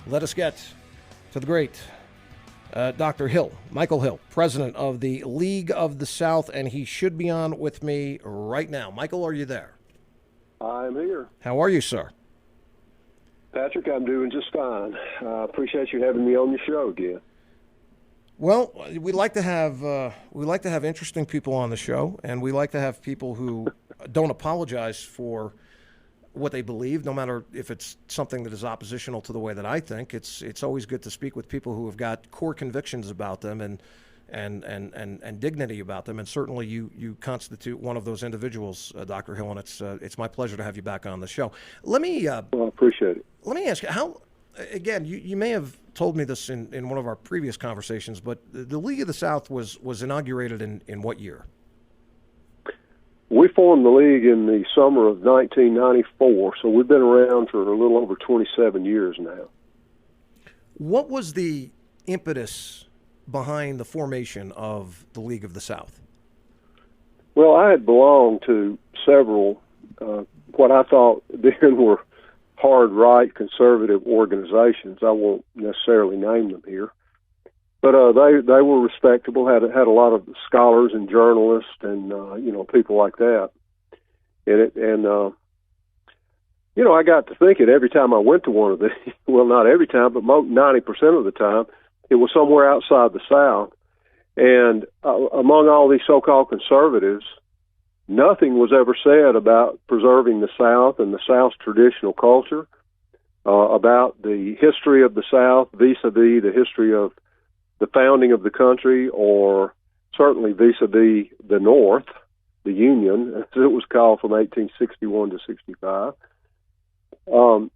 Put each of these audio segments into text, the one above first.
Let us get to the great Dr. Hill, Michael Hill, president of the League of the South, and he should be on with me right now. Michael, are you there? I'm here. How are you, sir? Patrick, I'm doing just fine. I appreciate you having me on your show again. Well, we like to have interesting people on the show, and we like to have people who don't apologize for what they believe, no matter if it's something that is oppositional to the way that I think. It's always good to speak with people who have got core convictions about them and dignity about them, and certainly you constitute one of those individuals, Dr. Hill, and it's my pleasure to have you back on the show. Let me well, I appreciate it. Let me ask you, how, again, you may have told me this in one of our previous conversations, but the League of the South was inaugurated in what year? We formed the league in the summer of 1994, so we've been around for a little over 27 years now. What was the impetus behind the formation of the League of the South? Well, I had belonged to several, what I thought then were hard right conservative organizations. I won't necessarily name them here. But they were respectable, had a lot of scholars and journalists and people like that in it. And I got to thinking every time I went to one of these, well, not every time, but 90% of the time, it was somewhere outside the South. And among all these so-called conservatives, nothing was ever said about preserving the South and the South's traditional culture, about the history of the South vis-a-vis the history of the founding of the country, or certainly vis-a-vis the North, the Union, as it was called from 1861 to 65. So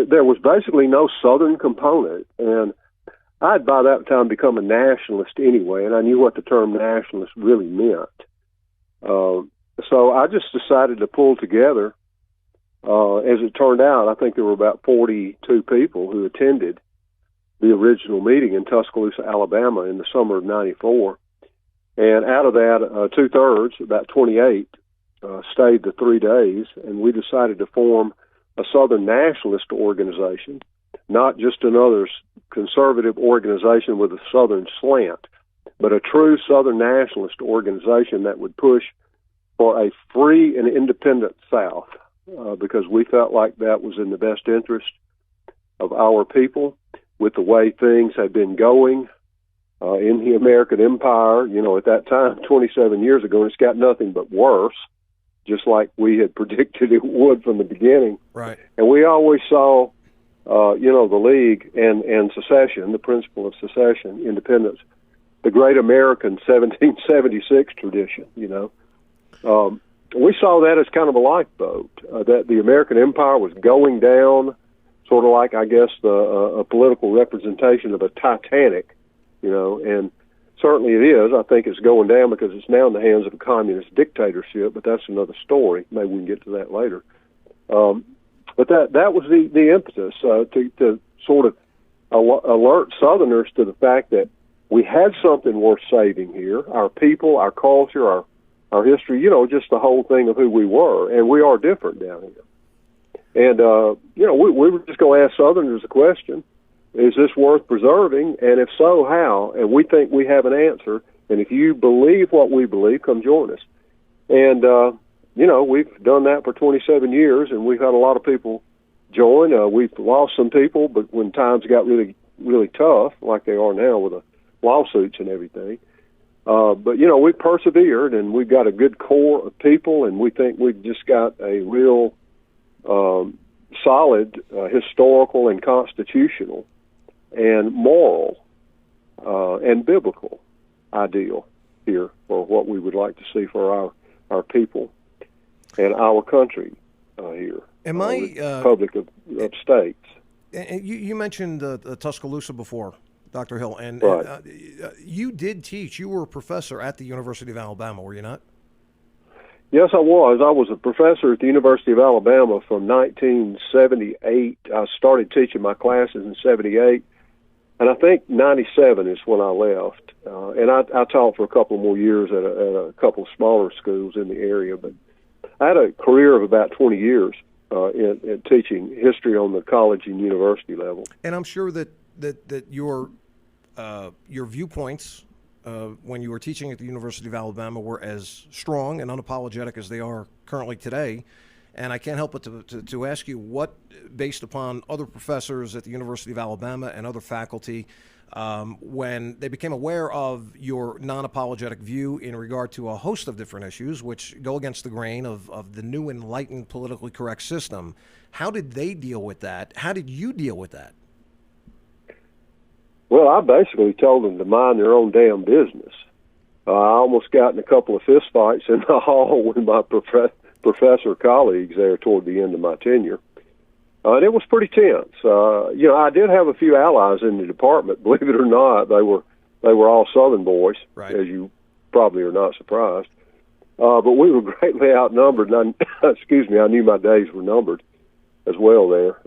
there was basically no Southern component, and I'd by that time become a nationalist anyway, and I knew what the term nationalist really meant. So I just decided to pull together. As it turned out, I think there were about 42 people who attended the original meeting in Tuscaloosa, Alabama in the summer of 94. And out of that, two-thirds, about 28, stayed the 3 days, and we decided to form a Southern nationalist organization, not just another conservative organization with a Southern slant, but a true Southern nationalist organization that would push for a free and independent South, because we felt like that was in the best interest of our people. With the way things had been going in the American empire, at that time, 27 years ago, and it's got nothing but worse, just like we had predicted it would from the beginning. Right. And we always saw, the League and secession, the principle of secession, independence, the great American 1776 tradition, We saw that as kind of a lifeboat, that the American empire was going down, sort of like, I guess, a political representation of a Titanic, and certainly it is. I think it's going down because it's now in the hands of a communist dictatorship, but that's another story. Maybe we can get to that later. But that was the impetus to sort of alert Southerners to the fact that we had something worth saving here, our people, our culture, our history, just the whole thing of who we were, and we are different down here. And, we were just going to ask Southerners a question. Is this worth preserving? And if so, how? And we think we have an answer. And if you believe what we believe, come join us. And, we've done that for 27 years, and we've had a lot of people join. We've lost some people, but when times got really, really tough, like they are now with the lawsuits and everything. But, we persevered, and we've got a good core of people, and we think we've just got a real solid historical and constitutional and moral and biblical ideal here for what we would like to see for our people and our country here. Republic of States. You mentioned Tuscaloosa before, Dr. Hill, and right. You did teach. You were a professor at the University of Alabama, were you not? Yes, I was. I was a professor at the University of Alabama from 1978. I started teaching my classes in 78, and I think 97 is when I left. And I taught for a couple more years at a couple of smaller schools in the area. But I had a career of about 20 years in teaching history on the college and university level. And I'm sure that your viewpoints when you were teaching at the University of Alabama were as strong and unapologetic as they are currently today. And I can't help but to ask you what, based upon other professors at the University of Alabama and other faculty, when they became aware of your non-apologetic view in regard to a host of different issues which go against the grain of the new enlightened politically correct system, how did they deal with that? How did you deal with that? Well, I basically told them to mind their own damn business. I almost got in a couple of fistfights in the hall with my professor colleagues there toward the end of my tenure. And it was pretty tense. I did have a few allies in the department. Believe it or not, they were all Southern boys, right, as you probably are not surprised. But we were greatly outnumbered, and I knew my days were numbered as well there.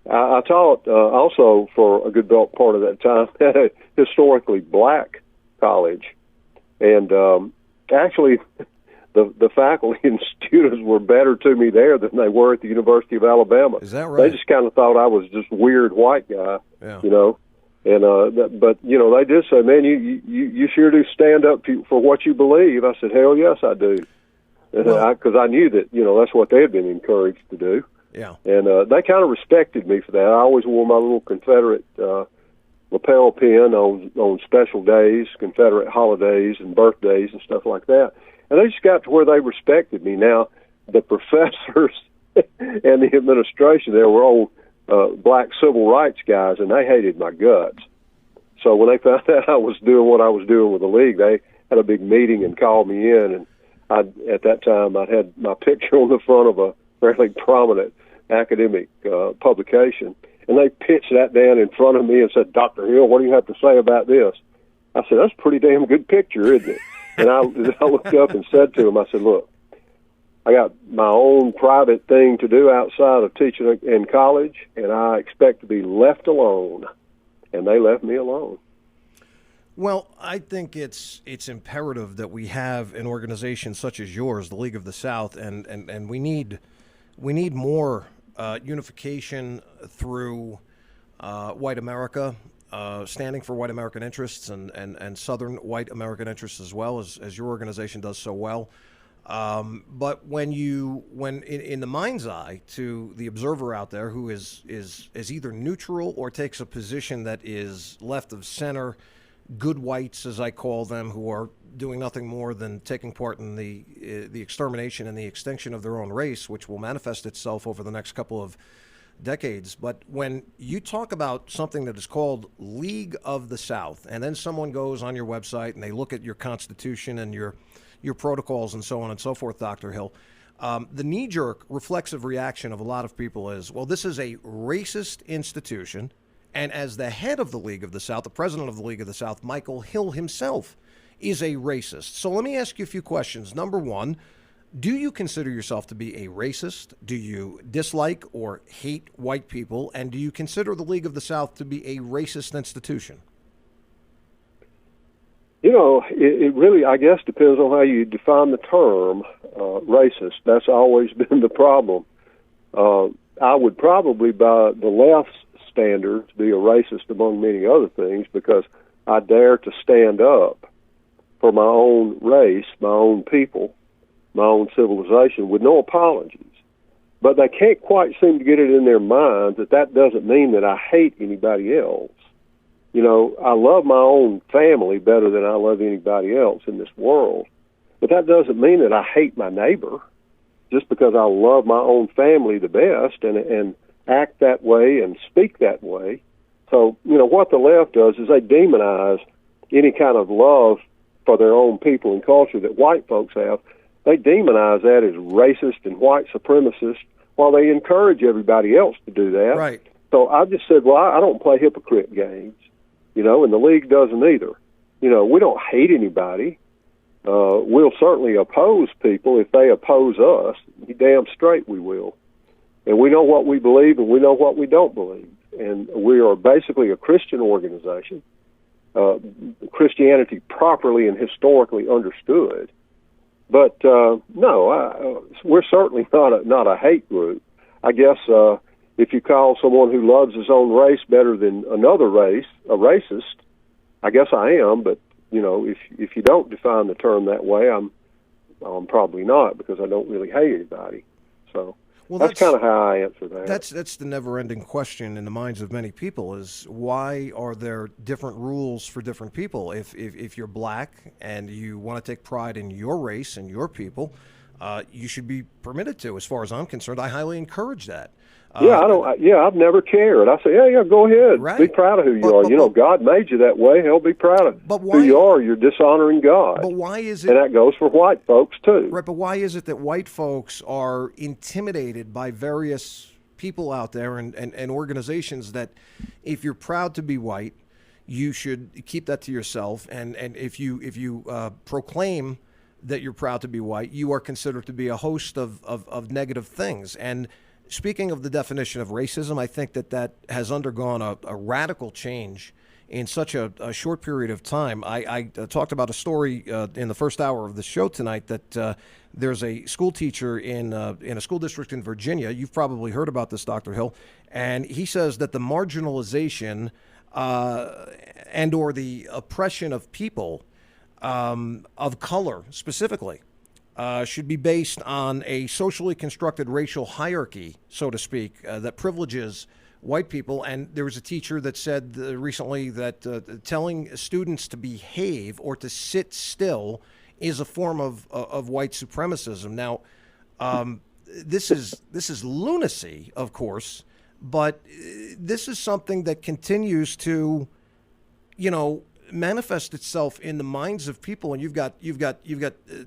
I taught also for a good part of that time at a historically black college, and actually the faculty and students were better to me there than they were at the University of Alabama. Is that right? They just kind of thought I was just weird white guy, yeah. And but they did say, man, you sure do stand up for what you believe. I said, hell yes, I do, because I knew that that's what they had been encouraged to do. Yeah, and they kind of respected me for that. I always wore my little Confederate lapel pin on special days, Confederate holidays and birthdays and stuff like that. And they just got to where they respected me. Now, the professors and the administration there were old black civil rights guys, and they hated my guts. So when they found out I was doing what I was doing with the league, they had a big meeting and called me in. And at that time, I had my picture on the front of a fairly prominent academic publication, and they pitched that down in front of me and said, Dr. Hill, what do you have to say about this? I said, that's a pretty damn good picture, isn't it? And I looked up and said to him, I said, look, I got my own private thing to do outside of teaching in college, and I expect to be left alone. And they left me alone. Well, I think it's imperative that we have an organization such as yours, the League of the South, and we need more unification through white America, standing for white American interests and Southern white American interests as well, as your organization does so well. But when in the mind's eye to the observer out there who is either neutral or takes a position that is left of center, good whites, as I call them, who are doing nothing more than taking part in the extermination and the extinction of their own race, which will manifest itself over the next couple of decades. But when you talk about something that is called League of the South, and then someone goes on your website and they look at your Constitution and your protocols and so on and so forth, Dr. Hill, the knee-jerk reflexive reaction of a lot of people is, well, this is a racist institution. And as the head of the League of the South, the president of the League of the South, Michael Hill himself, is a racist. So let me ask you a few questions. Number one, do you consider yourself to be a racist? Do you dislike or hate white people? And do you consider the League of the South to be a racist institution? It really, I guess, depends on how you define the term racist. That's always been the problem. I would probably, by the left's standards, be a racist among many other things because I dare to stand up for my own race, my own people, my own civilization with no apologies. But they can't quite seem to get it in their minds that doesn't mean that I hate anybody else. I love my own family better than I love anybody else in this world. But that doesn't mean that I hate my neighbor just because I love my own family the best and act that way and speak that way. So, what the left does is they demonize any kind of love for their own people and culture that white folks have. They demonize that as racist and white supremacist while they encourage everybody else to do that. Right. So I just said, well, I don't play hypocrite games, and the league doesn't either. We don't hate anybody. We'll certainly oppose people if they oppose us. Be damn straight we will. And we know what we believe and we know what we don't believe. And we are basically a Christian organization, Christianity properly and historically understood. But no, we're certainly not a hate group. I guess if you call someone who loves his own race better than another race a racist, I guess I am. But if you don't define the term that way, I'm probably not, because I don't really hate anybody. So that's kind of how I answer that. That's the never-ending question in the minds of many people: is why are there different rules for different people? If you're black and you want to take pride in your race and your people, you should be permitted to. As far as I'm concerned, I highly encourage that. I've never cared. I say, yeah, go ahead. Right. Be proud of who you are. God made you that way. Hell, be proud of who you are. You're dishonoring God. But why is it? And that goes for white folks too. Right. But why is it that white folks are intimidated by various people out there and organizations that, if you're proud to be white, you should keep that to yourself. And if you proclaim that you're proud to be white, you are considered to be a host of negative things. And speaking of the definition of racism, I think that has undergone a radical change in such a short period of time. I talked about a story in the first hour of the show tonight that there's a school teacher in a school district in Virginia. You've probably heard about this, Dr. Hill. And he says that the marginalization and or the oppression of people of color specifically should be based on a socially constructed racial hierarchy, so to speak, that privileges white people. And there was a teacher that said recently that telling students to behave or to sit still is a form of white supremacism. Now, this is lunacy, of course, but this is something that continues to, manifest itself in the minds of people. And you've got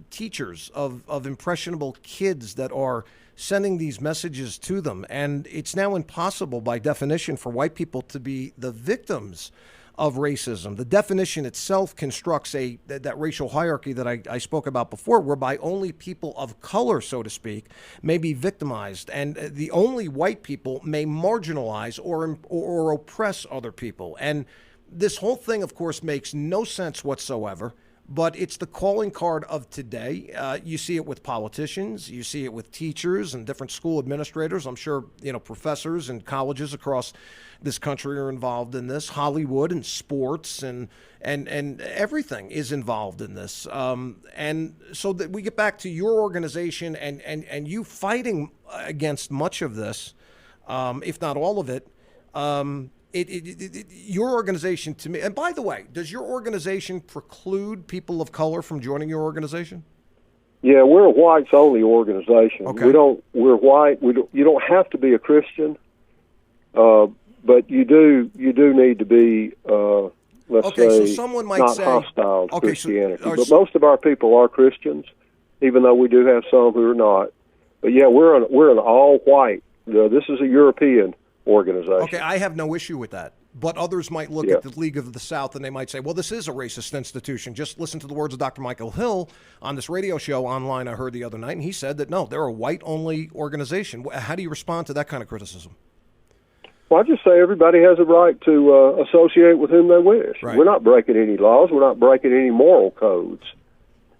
teachers of impressionable kids that are sending these messages to them, and it's now impossible by definition for white people to be the victims of racism. The definition itself constructs that racial hierarchy that I spoke about before, whereby only people of color, so to speak, may be victimized, and the only white people may marginalize or oppress other people. And this whole thing, of course, makes no sense whatsoever, but it's the calling card of today. You see it with politicians, you see it with teachers and different school administrators. I'm sure, professors and colleges across this country are involved in this. Hollywood and sports and everything is involved in this. And so that we get back to your organization and you fighting against much of this, if not all of it. Your organization, to me, and by the way, does your organization preclude people of color from joining your organization? Yeah, we're a whites only organization. Okay. We're white. You don't have to be a Christian, but you do need to be, let's say, so someone might not say, hostile to okay, Christianity. But most of our people are Christians, even though we do have some who are not. But yeah, we're an all white. This is a European organization. Okay, I have no issue with that. But others might look at the League of the South and they might say, well, this is a racist institution. Just listen to the words of Dr. Michael Hill on this radio show online I heard the other night, and he said that, no, they're a white-only organization. How do you respond to that kind of criticism? Well, I just say everybody has a right to associate with whom they wish. Right. We're not breaking any laws. We're not breaking any moral codes.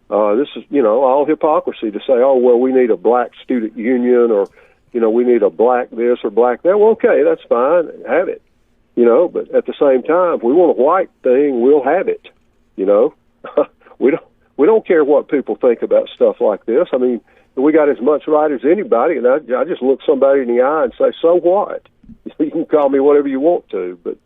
This is, all hypocrisy to say, oh, well, we need a black student union, or we need a black this or black that. Well, okay, that's fine. Have it. But at the same time, if we want a white thing, we'll have it. We don't care what people think about stuff like this. I mean, we got as much right as anybody, and I just look somebody in the eye and say, so what? You can call me whatever you want to, but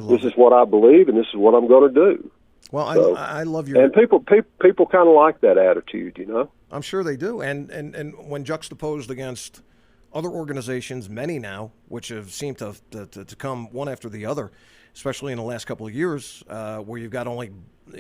this is what I believe, and this is what I'm going to do. Well, so, I love your... And people kind of like that attitude, I'm sure they do. And when juxtaposed against other organizations, many now, which have seemed to come one after the other, especially in the last couple of years, where you've got only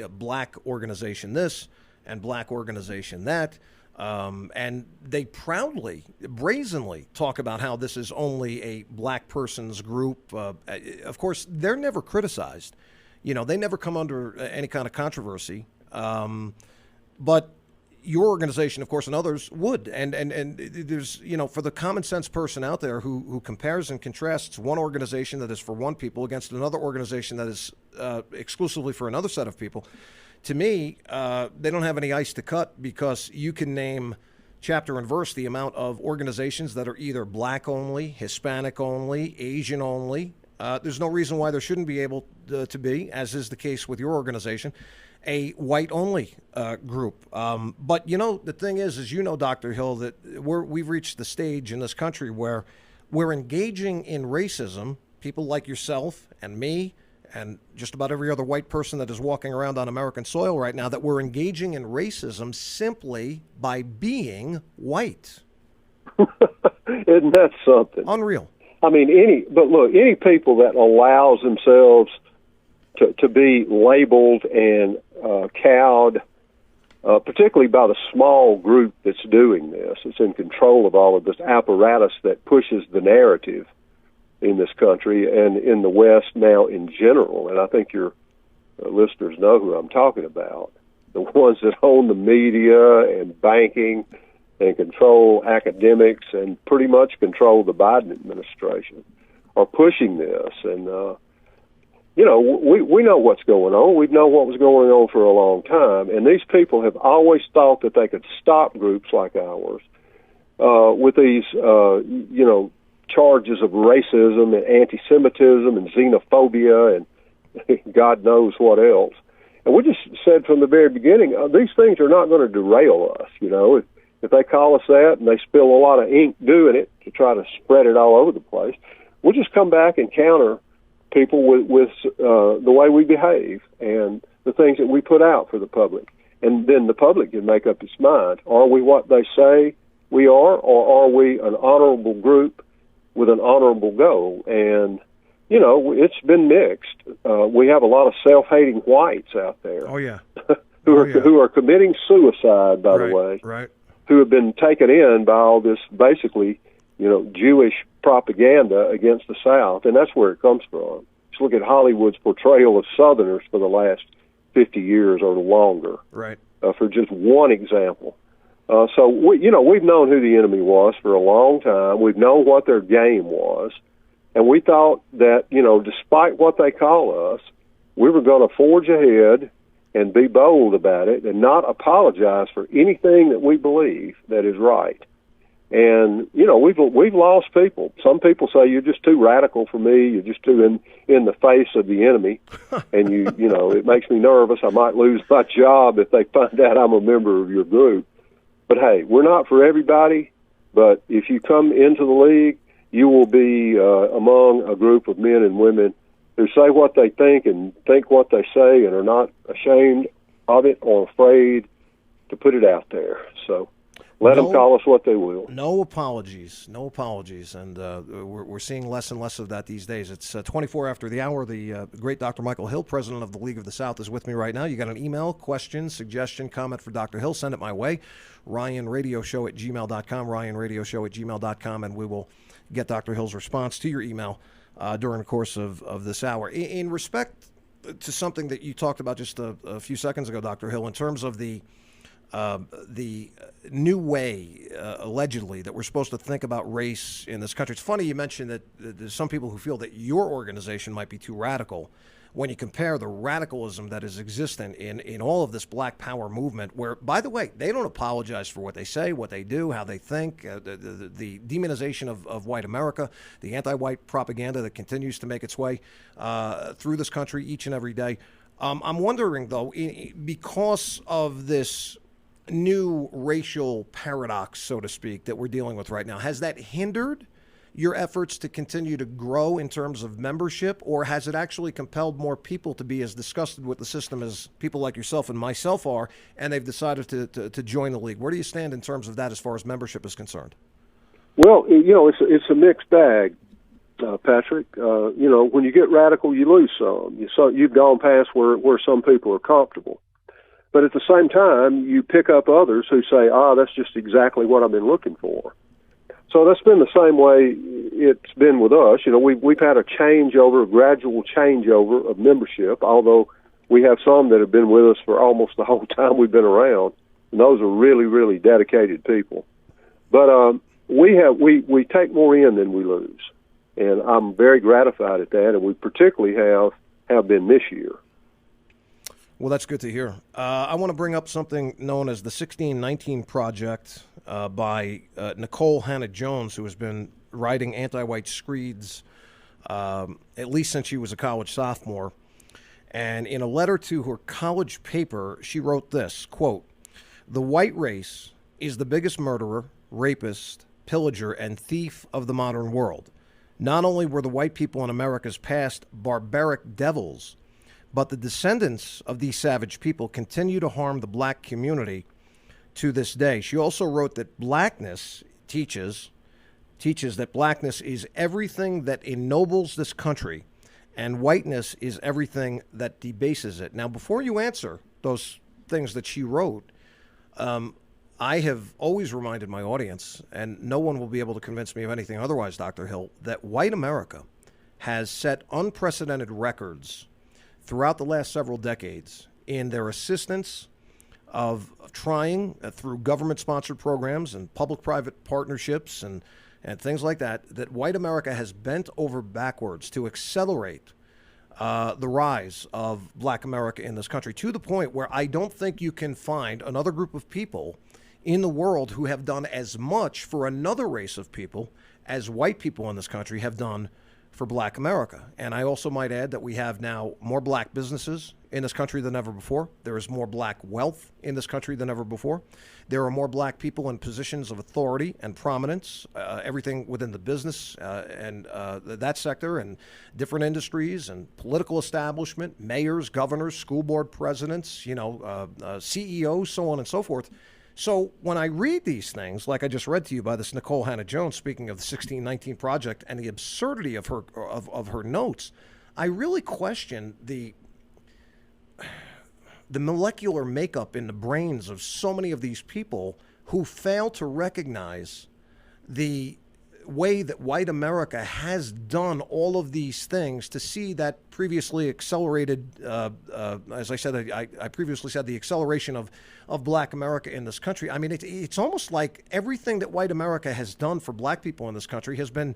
a black organization this and black organization that, and they proudly, brazenly talk about how this is only a black person's group. Of course, they're never criticized. They never come under any kind of controversy. But your organization, of course, and others would. And there's, for the common sense person out there who compares and contrasts one organization that is for one people against another organization that is exclusively for another set of people, to me, they don't have any ice to cut, because you can name chapter and verse the amount of organizations that are either black only, Hispanic only, Asian only. There's no reason why there shouldn't be able to be, as is the case with your organization, a white-only group. But, the thing is, as you know, Dr. Hill, that we've reached the stage in this country where we're engaging in racism, people like yourself and me and just about every other white person that is walking around on American soil right now, that we're engaging in racism simply by being white. Isn't that something? Unreal. I mean, any people that allows themselves to be labeled and cowed, particularly by the small group that's doing this, it's in control of all of this apparatus that pushes the narrative in this country and in the West now in general. And I think your listeners know who I'm talking about. The ones that own the media and banking and control academics and pretty much control the Biden administration are pushing this. And, we know what's going on. We know what was going on for a long time. And these people have always thought that they could stop groups like ours with these, charges of racism and anti-Semitism and xenophobia and God knows what else. And we just said from the very beginning, these things are not going to derail us. If they call us that and they spill a lot of ink doing it to try to spread it all over the place, we'll just come back and counter people with the way we behave and the things that we put out for the public. And then the public can make up its mind. Are we what they say we are, or are we an honorable group with an honorable goal? And, it's been mixed. We have a lot of self-hating whites out there. Oh, yeah. who are committing suicide, by the way. Right. Who have been taken in by all this basically, Jewish propaganda against the South, and that's where it comes from. Just look at Hollywood's portrayal of Southerners for the last 50 years or longer. Right. For just one example. So we've known who the enemy was for a long time. We've known what their game was, and we thought that despite what they call us, we were going to forge ahead and be bold about it and not apologize for anything that we believe that is right. And we've lost people. Some people say you're just too radical for me. You're just too in the face of the enemy, and it makes me nervous. I might lose my job if they find out I'm a member of your group. But hey, we're not for everybody. But if you come into the league, you will be among a group of men and women who say what they think and think what they say and are not ashamed of it or afraid to put it out there. So let them call us what they will. No apologies. And we're seeing less and less of that these days. It's 24 after the hour. The great Dr. Michael Hill, president of the League of the South, is with me right now. You got an email, question, suggestion, comment for Dr. Hill, send it my way. RyanRadioshow@gmail.com, RyanRadioshow@gmail.com, and we will get Dr. Hill's response to your email during the course of this hour. In respect to something that you talked about just a few seconds ago, Dr. Hill, in terms of the new way, allegedly, that we're supposed to think about race in this country. It's funny you mentioned that there's some people who feel that your organization might be too radical when you compare the radicalism that is existent in all of this Black Power movement, where, by the way, they don't apologize for what they say, what they do, how they think, the demonization of white America, the anti-white propaganda that continues to make its way through this country each and every day. I'm wondering, though, because of this new racial paradox, so to speak, that we're dealing with right now, has that hindered your efforts to continue to grow in terms of membership, or has it actually compelled more people to be as disgusted with the system as people like yourself and myself are, and they've decided to join the league? Where do you stand in terms of that as far as membership is concerned? Well, it's a mixed bag, Patrick. When you get radical, you lose some. You've gone past where some people are comfortable. But at the same time, you pick up others who say, that's just exactly what I've been looking for. So that's been the same way it's been with us. We've had a gradual changeover of membership, although we have some that have been with us for almost the whole time we've been around, And those are really, really dedicated people. But we take more in than we lose, and I'm very gratified at that. And we particularly have been this year. Well, that's good to hear. I want to bring up something known as the 1619 Project by Nicole Hannah-Jones, who has been writing anti-white screeds at least since she was a college sophomore. And in a letter to her college paper, she wrote this, quote, "The white race is the biggest murderer, rapist, pillager, and thief of the modern world. Not only were the white people in America's past barbaric devils, but the descendants of these savage people continue to harm the black community to this day." She also wrote that blackness teaches that blackness is everything that ennobles this country, and whiteness is everything that debases it. Now, before you answer those things that she wrote, I have always reminded my audience, and no one will be able to convince me of anything otherwise, Dr. Hill, that white America has set unprecedented records throughout the last several decades in their assistance of trying through government-sponsored programs and public-private partnerships and things like that white America has bent over backwards to accelerate the rise of black America in this country, to the point where I don't think you can find another group of people in the world who have done as much for another race of people as white people in this country have done for black America. And I also might add that we have now more black businesses in this country than ever before. There is more black wealth in this country than ever before. There are more black people in positions of authority and prominence, everything within the business and that sector, and different industries and political establishment, mayors, governors, school board presidents, CEOs, so on and so forth. So when I read these things, like I just read to you by this Nicole Hannah-Jones, speaking of the 1619 Project and the absurdity of her notes, I really question the molecular makeup in the brains of so many of these people who fail to recognize the way that white America has done all of these things to see that previously accelerated, as I said, I previously said, the acceleration of black America in this country. I mean, it's almost like everything that white America has done for black people in this country has been,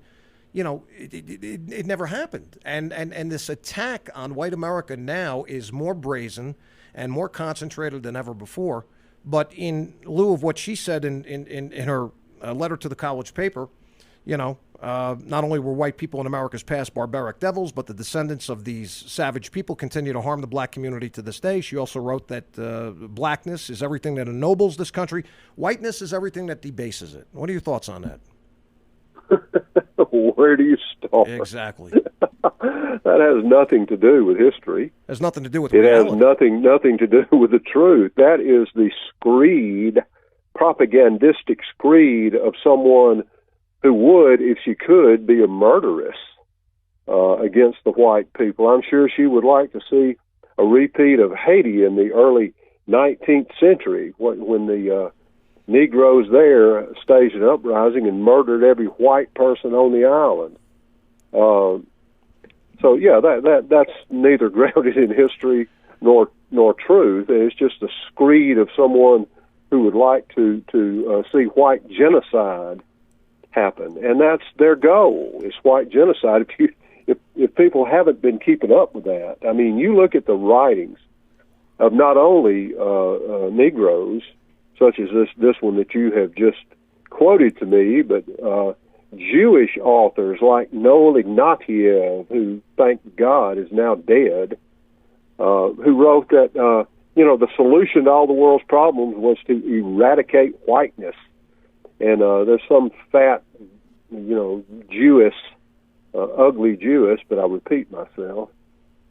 it never happened. And this attack on white America now is more brazen and more concentrated than ever before. But in lieu of what she said in her letter to the college paper, not only were white people in America's past barbaric devils, but the descendants of these savage people continue to harm the black community to this day. She also wrote that blackness is everything that ennobles this country. Whiteness is everything that debases it. What are your thoughts on that? Where do you start? Exactly. That has nothing to do with history. It has nothing to do with reality. It has nothing to do with the truth. That is the screed, propagandistic screed of someone who would, if she could, be a murderess against the white people. I'm sure she would like to see a repeat of Haiti in the early 19th century, when the Negroes there staged an uprising and murdered every white person on the island. So yeah, that's neither grounded in history nor truth. It's just a screed of someone who would like to see white genocide happen, and that's their goal, is white genocide. If people haven't been keeping up with that, I mean, you look at the writings of not only Negroes, such as this one that you have just quoted to me, but Jewish authors like Noel Ignatieff, who, thank God, is now dead, who wrote that the solution to all the world's problems was to eradicate whiteness. And there's some fat, Jewess, ugly Jewess, but I repeat myself,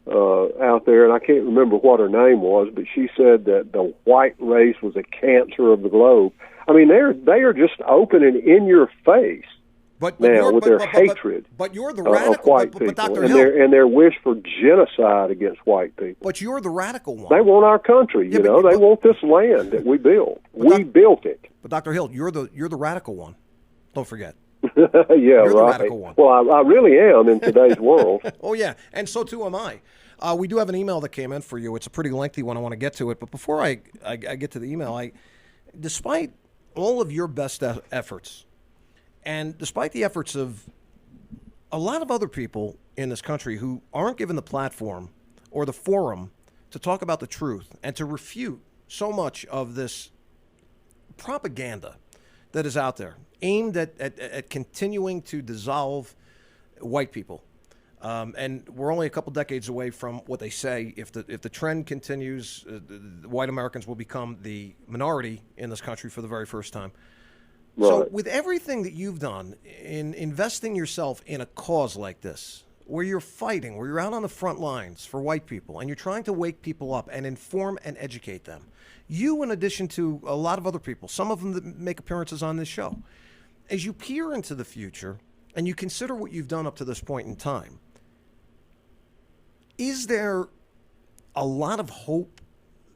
out there, and I can't remember what her name was, but she said that the white race was a cancer of the globe. I mean, they are just open and in your face with their hatred but you're the radical, of white people, Dr. and Hill, their wish for genocide against white people. But you're the radical one. They want our country, they want this land that we built. We built it. But Dr. Hill, you're the radical one. Don't forget. Yeah, you're the right. radical one. Well, I really am in today's world. Oh, yeah, and so too am I. We do have an email that came in for you. It's a pretty lengthy one. I want to get to it. But before I get to the email, despite all of your best efforts, and despite the efforts of a lot of other people in this country who aren't given the platform or the forum to talk about the truth and to refute so much of this propaganda that is out there aimed at continuing to dissolve white people. And we're only a couple decades away from what they say. If the trend continues, white Americans will become the minority in this country for the very first time. Right. So with everything that you've done in investing yourself in a cause like this, where you're fighting, where you're out on the front lines for white people, and you're trying to wake people up and inform and educate them, you, in addition to a lot of other people, some of them that make appearances on this show, as you peer into the future and you consider what you've done up to this point in time, is there a lot of hope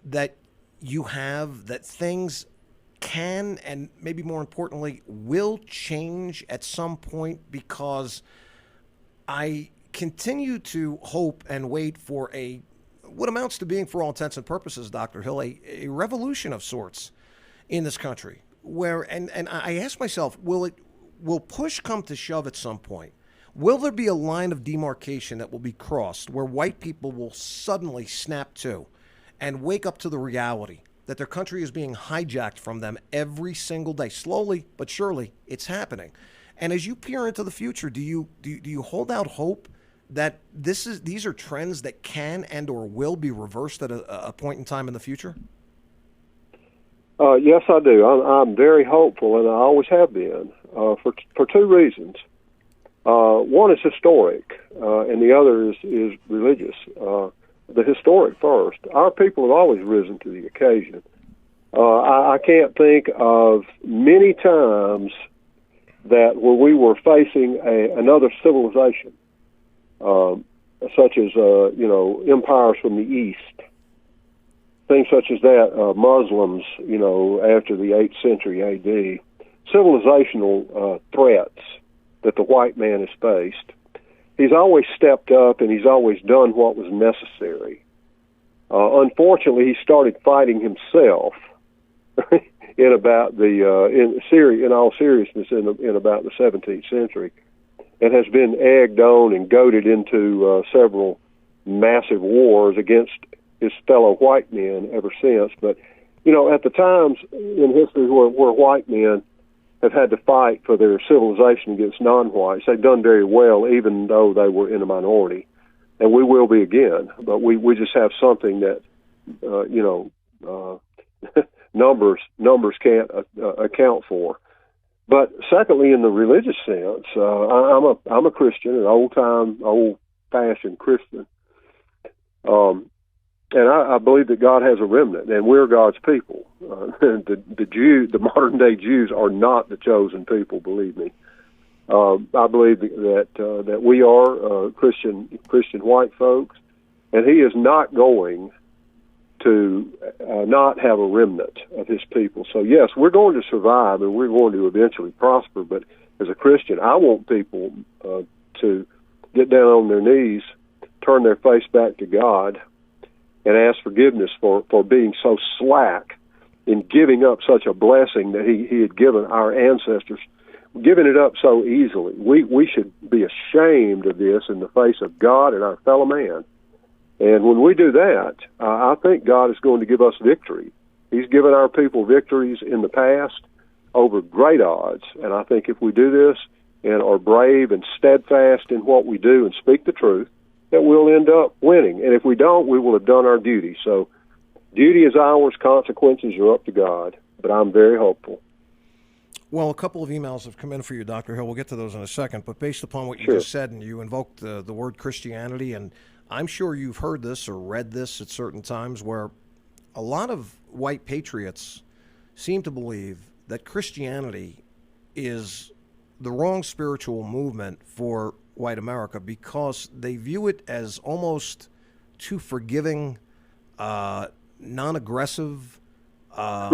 that you have that things can, and maybe more importantly, will change at some point? Because I continue to hope and wait for what amounts to being, for all intents and purposes, Dr. Hill, a revolution of sorts in this country. Where, and I ask myself, will push come to shove at some point? Will there be a line of demarcation that will be crossed where white people will suddenly snap to and wake up to the reality that their country is being hijacked from them every single day? Slowly but surely, it's happening. And as you peer into the future, do you hold out hope that these are trends that can and or will be reversed at a point in time in the future? Yes, I do. I'm very hopeful, and I always have been, for two reasons. One is historic, and the other is religious. The historic first. Our people have always risen to the occasion. I can't think of many times that when we were facing another civilization, such as empires from the East, things such as that, Muslims, after the 8th century A.D., civilizational threats that the white man has faced, he's always stepped up and he's always done what was necessary. Unfortunately, he started fighting himself in about in all seriousness, in about the 17th century, and has been egged on and goaded into several massive wars against his fellow white men ever since. But at the times in history where white men have had to fight for their civilization against non-whites, they've done very well, even though they were in a minority. And we will be again, but we just have something that, numbers can't account for. But secondly, in the religious sense, I'm a Christian, an old-fashioned Christian. And I believe that God has a remnant, and we're God's people. The modern day Jews are not the chosen people. Believe me. I believe that we are Christian white folks, and He is not going to not have a remnant of His people. So yes, we're going to survive, and we're going to eventually prosper. But as a Christian, I want people to get down on their knees, turn their face back to God, and ask forgiveness for being so slack in giving up such a blessing that he had given our ancestors, giving it up so easily. We should be ashamed of this in the face of God and our fellow man. And when we do that, I think God is going to give us victory. He's given our people victories in the past over great odds. And I think if we do this and are brave and steadfast in what we do and speak the truth, that we'll end up winning. And if we don't, we will have done our duty. So duty is ours, consequences are up to God. But I'm very hopeful. Well, a couple of emails have come in for you, Dr. Hill. We'll get to those in a second. But based upon what you Sure. just said, and you invoked the word Christianity, and I'm sure you've heard this or read this at certain times, where a lot of white patriots seem to believe that Christianity is the wrong spiritual movement for white America because they view it as almost too forgiving, non-aggressive. How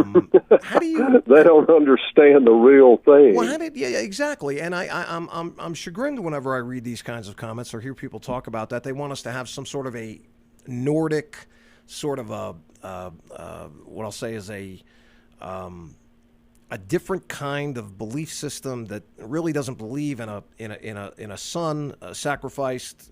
do you? They don't understand the real thing. Well, yeah, exactly. And I'm chagrined whenever I read these kinds of comments or hear people talk about that. They want us to have some sort of a Nordic, sort of what I'll say is a a different kind of belief system that really doesn't believe in a son sacrificed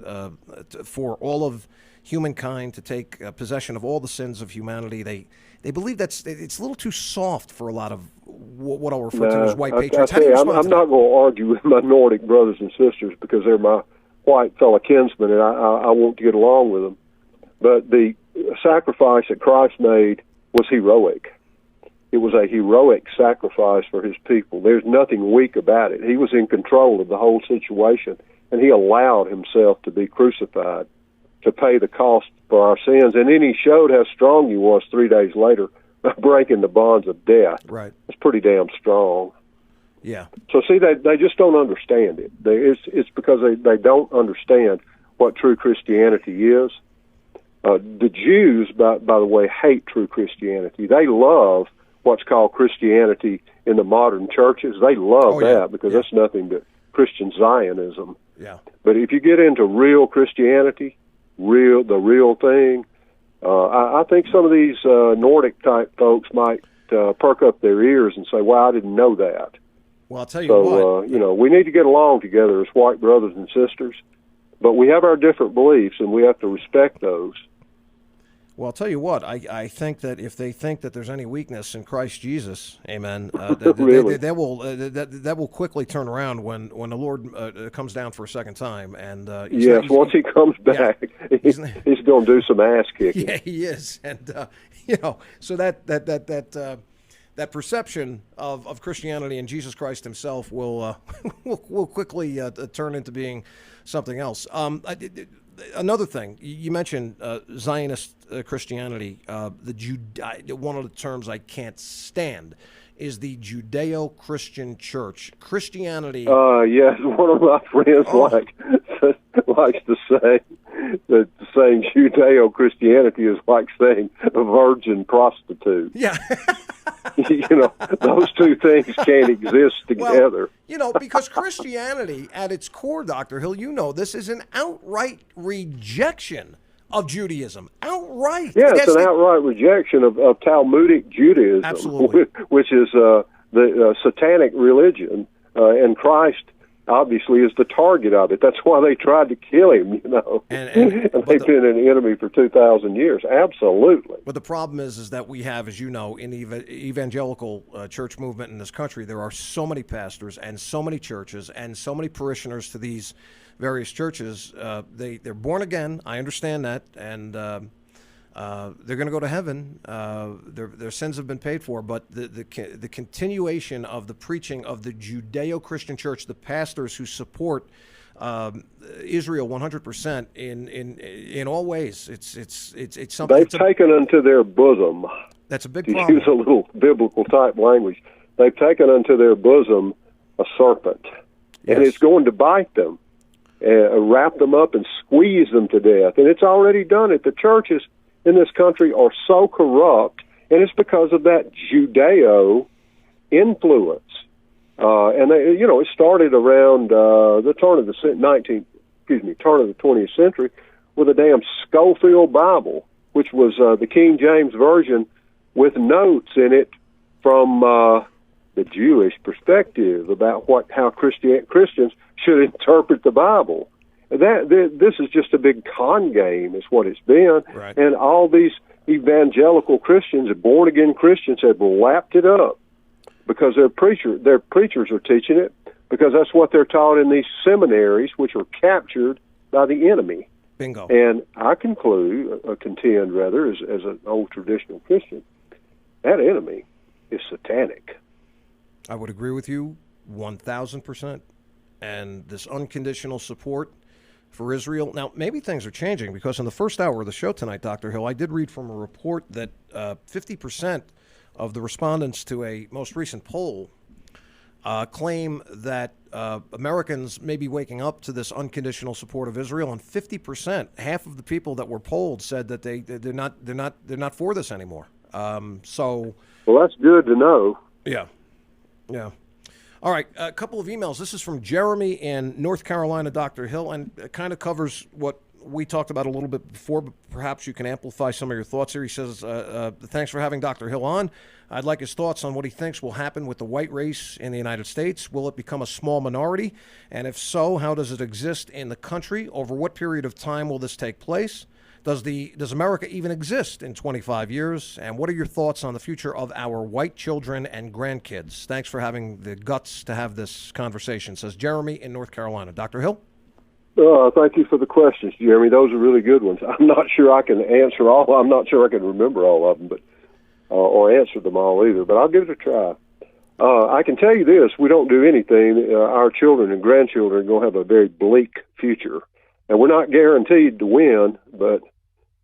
for all of humankind to take possession of all the sins of humanity. They believe it's a little too soft for a lot of what I'll refer to as white patriots. How do you respond I'm to not that? going to argue with my Nordic brothers and sisters because they're my white fellow kinsmen, and I want to get along with them. But the sacrifice that Christ made was heroic. It was a heroic sacrifice for his people. There's nothing weak about it. He was in control of the whole situation, and he allowed himself to be crucified to pay the cost for our sins. And then he showed how strong he was 3 days later by breaking the bonds of death. Right. It's pretty damn strong. Yeah. So see, they just don't understand it. It's because they don't understand what true Christianity is. The Jews, by the way, hate true Christianity. They love what's called Christianity in the modern churches. They love that because that's nothing but Christian Zionism. Yeah. But if you get into real Christianity, the real thing, I think some of these Nordic type folks might perk up their ears and say, "Well, I didn't know that." Well, I'll tell you what. We need to get along together as white brothers and sisters, but we have our different beliefs, and we have to respect those. Well, I'll tell you what. I think that if they think that there's any weakness in Christ Jesus, amen, Really? that will quickly turn around when the Lord comes down for a second time. And once he comes back, he's going to do some ass kicking. Yeah, he is, and so that perception of Christianity and Jesus Christ Himself will quickly turn into being something else. Another thing you mentioned, Zionist Christianity. One of the terms I can't stand is the Judeo-Christian Church. Christianity. Yes, one of my friends likes to say that saying Judeo-Christianity is like saying a virgin prostitute. Yeah. Those two things can't exist together. Well, because Christianity at its core, Dr. Hill, this is an outright rejection of Judaism. Outright. Yeah, it's an outright rejection of Talmudic Judaism. Absolutely. Which is the satanic religion, and Christ obviously is the target of it. That's why they tried to kill him, And they've been an enemy for 2,000 years. Absolutely. But the problem is that we have, as you know, in the evangelical church movement in this country, there are so many pastors and so many churches and so many parishioners to these various churches. They're born again. I understand that, and they're going to go to heaven. Their sins have been paid for, but the continuation of the preaching of the Judeo-Christian church, the pastors who support Israel 100% in all ways, it's something they've taken unto their bosom. That's a big to problem. use a little biblical type language. They've taken unto their bosom a serpent, and it's going to bite them, wrap them up, and squeeze them to death. And it's already done it. The churches in this country are so corrupt, and it's because of that Judeo influence. And it started around the turn of the 20th century with a damn Schofield Bible, which was the King James version with notes in it from the Jewish perspective about how Christians should interpret the Bible. This is just a big con game, is what it's been. Right. And all these evangelical Christians, born-again Christians, have lapped it up because their preachers are teaching it, because that's what they're taught in these seminaries, which are captured by the enemy. Bingo. And I contend, as an old traditional Christian, that enemy is satanic. I would agree with you 1,000%. And this unconditional support for Israel. Now, maybe things are changing, because in the first hour of the show tonight, Dr. Hill, I did read from a report that 50% of the respondents to a most recent poll claim that Americans may be waking up to this unconditional support of Israel, and 50%, half of the people that were polled, said that they're not for this anymore. Well, that's good to know. Yeah. All right, a couple of emails. This is from Jeremy in North Carolina, Dr. Hill, and it kind of covers what we talked about a little bit before, but perhaps you can amplify some of your thoughts here. He says, thanks for having Dr. Hill on. I'd like his thoughts on what he thinks will happen with the white race in the United States. Will it become a small minority? And if so, how does it exist in the country? Over what period of time will this take place? Does America even exist in 25 years? And what are your thoughts on the future of our white children and grandkids? Thanks for having the guts to have this conversation, says Jeremy in North Carolina. Dr. Hill? Thank you for the questions, Jeremy. Those are really good ones. I'm not sure I can answer all. I'm not sure I can remember all of them, but or answer them all either. But I'll give it a try. I can tell you this: we don't do anything, our children and grandchildren are going to have a very bleak future, and we're not guaranteed to win. But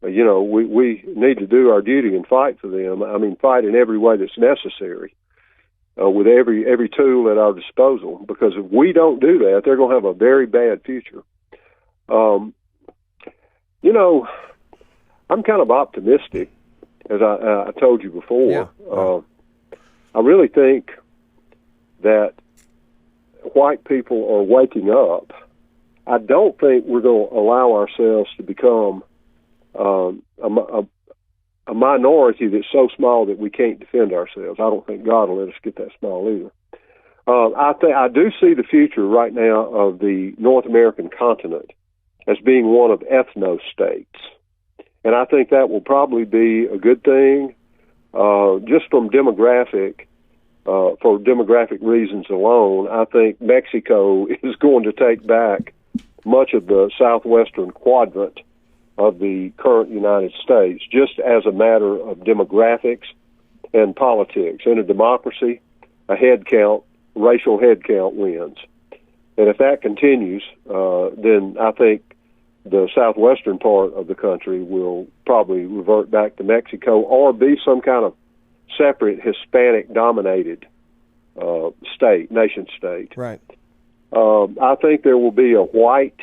we need to do our duty and fight for them. I mean, fight in every way that's necessary. With every tool at our disposal, because if we don't do that, they're going to have a very bad future. I'm kind of optimistic, as I told you before. Yeah. I really think that white people are waking up. I don't think we're going to allow ourselves to become a minority that's so small that we can't defend ourselves. I don't think God will let us get that small either. I do see the future right now of the North American continent as being one of ethno-states. And I think that will probably be a good thing, just for demographic reasons alone. I think Mexico is going to take back much of the southwestern quadrant of the current United States, just as a matter of demographics and politics. In a democracy, racial head count wins. And if that continues, then I think the southwestern part of the country will probably revert back to Mexico or be some kind of separate Hispanic-dominated nation state. Right. I think there will be a white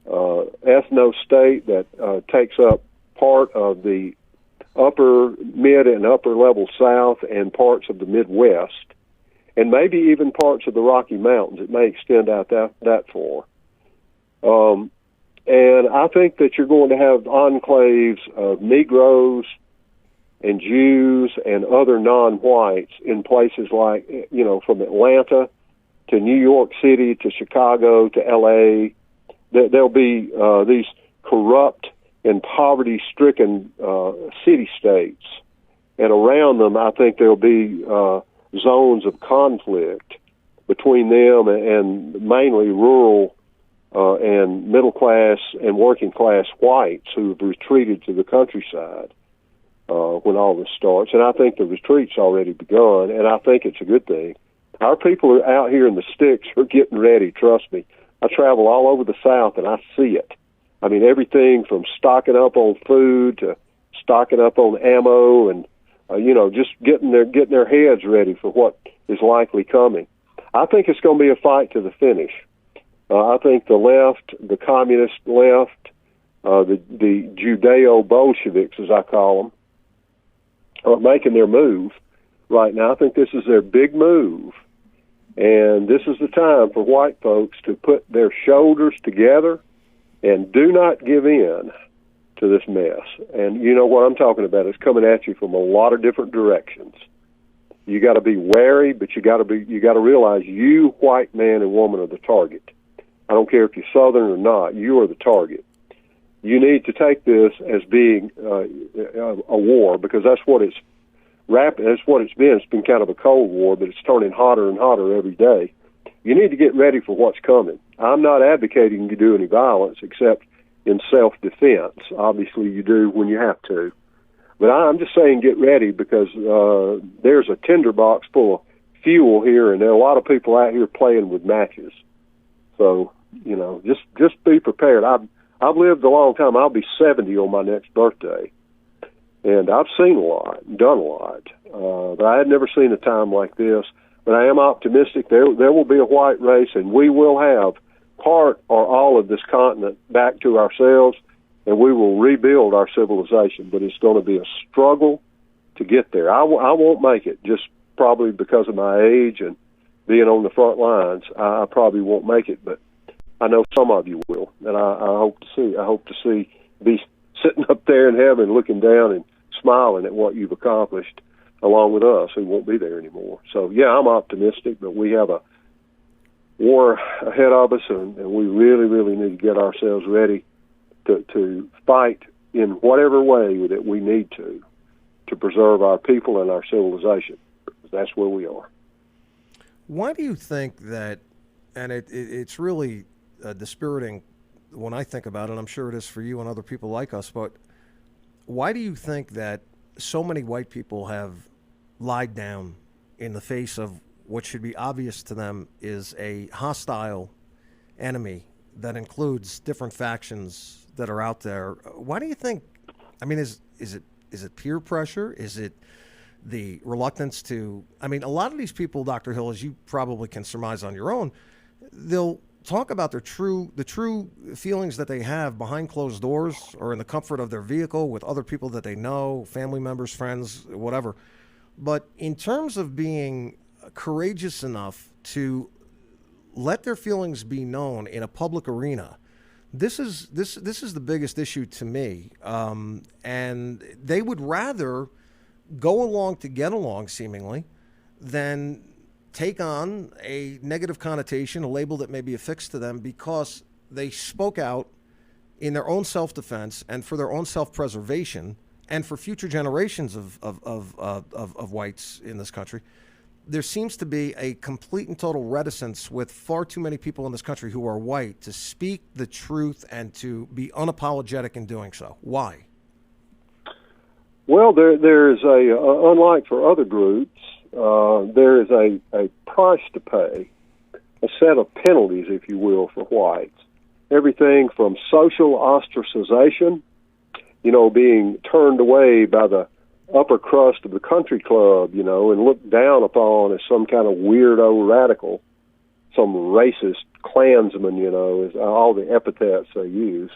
ethno-state that takes up part of the upper, mid, and upper level South and parts of the Midwest, and maybe even parts of the Rocky Mountains. It may extend out that far. And I think that you're going to have enclaves of Negroes and Jews and other non-whites in places like, from Atlanta to New York City to Chicago to L.A. There'll be these corrupt and poverty-stricken city-states. And around them, I think there'll be zones of conflict between them and mainly rural and middle-class and working-class whites who have retreated to the countryside when all this starts. And I think the retreat's already begun, and I think it's a good thing. Our people are out here in the sticks are getting ready, trust me. I travel all over the South, and I see it. I mean, everything from stocking up on food to stocking up on ammo and, just getting their heads ready for what is likely coming. I think it's going to be a fight to the finish. I think the left, the communist left, the Judeo-Bolsheviks, as I call them, are making their move right now. I think this is their big move. And this is the time for white folks to put their shoulders together and do not give in to this mess. And you know what I'm talking about. It's coming at you from a lot of different directions. You got to be wary, but you got to realize you, white man and woman, are the target. I don't care if you're Southern or not. You are the target. You need to take this as being a war, because that's what it's That's what it's been. It's been kind of a cold war, but it's turning hotter and hotter every day. You need to get ready for what's coming. I'm not advocating you do any violence except in self-defense. Obviously, you do when you have to. But I'm just saying get ready, because there's a tinderbox full of fuel here, and there are a lot of people out here playing with matches. So, just be prepared. I've lived a long time. I'll be 70 on my next birthday. And I've seen a lot, done a lot, but I had never seen a time like this. But I am optimistic there will be a white race, and we will have part or all of this continent back to ourselves, and we will rebuild our civilization. But it's going to be a struggle to get there. I won't make it, just probably because of my age and being on the front lines. I probably won't make it, but I know some of you will, and I hope to see. I hope to see be sitting up there in heaven, looking down and smiling at what you've accomplished, along with us who won't be there anymore. So yeah, I'm optimistic, but we have a war ahead of us, and we really, really need to get ourselves ready to fight in whatever way that we need to preserve our people and our civilization. That's where we are. Why do you think that, and it's really dispiriting when I think about it, I'm sure it is for you and other people like us, but why do you think that so many white people have lied down in the face of what should be obvious to them is a hostile enemy that includes different factions that are out there? Why do you think, I mean, is it peer pressure? Is it the reluctance to, I mean, a lot of these people, Dr. Hill, as you probably can surmise on your own, they'll talk about the true feelings that they have behind closed doors or in the comfort of their vehicle with other people that they know, family members, friends, whatever. But in terms of being courageous enough to let their feelings be known in a public arena, this is the biggest issue to me. And they would rather go along to get along, seemingly, than take on a negative connotation, a label that may be affixed to them because they spoke out in their own self-defense and for their own self-preservation and for future generations of whites in this country. There seems to be a complete and total reticence with far too many people in this country who are white to speak the truth and to be unapologetic in doing so. Why? Well, there's unlike for other groups, there is a price to pay, a set of penalties, if you will, for whites. Everything from social ostracization, being turned away by the upper crust of the country club, and looked down upon as some kind of weirdo radical, some racist Klansman, is all the epithets they use.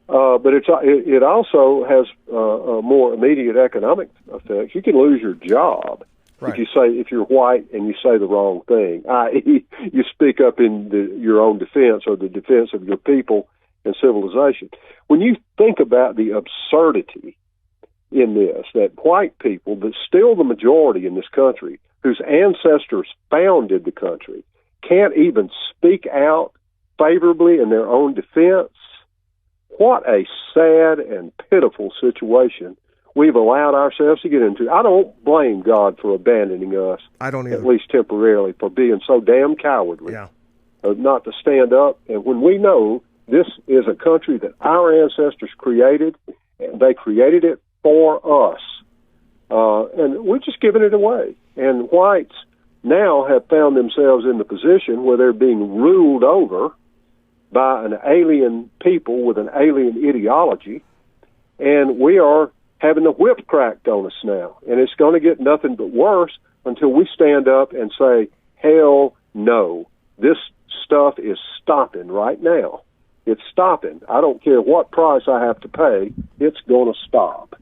But it also has a more immediate economic effects. You can lose your job right. if you're white and you say the wrong thing, i.e., you speak up in your own defense or the defense of your people and civilization. When you think about the absurdity in this, that white people, but still the majority in this country, whose ancestors founded the country, can't even speak out favorably in their own defense, what a sad and pitiful situation we've allowed ourselves to get into. I don't blame God for abandoning us, I don't either. At least temporarily, for being so damn cowardly, not to stand up. And when we know this is a country that our ancestors created, and they created it for us, and we're just giving it away. And whites now have found themselves in the position where they're being ruled over by an alien people with an alien ideology, and we are having the whip cracked on us now. And it's going to get nothing but worse until we stand up and say, hell no, this stuff is stopping right now. It's stopping. I don't care what price I have to pay, it's going to stop.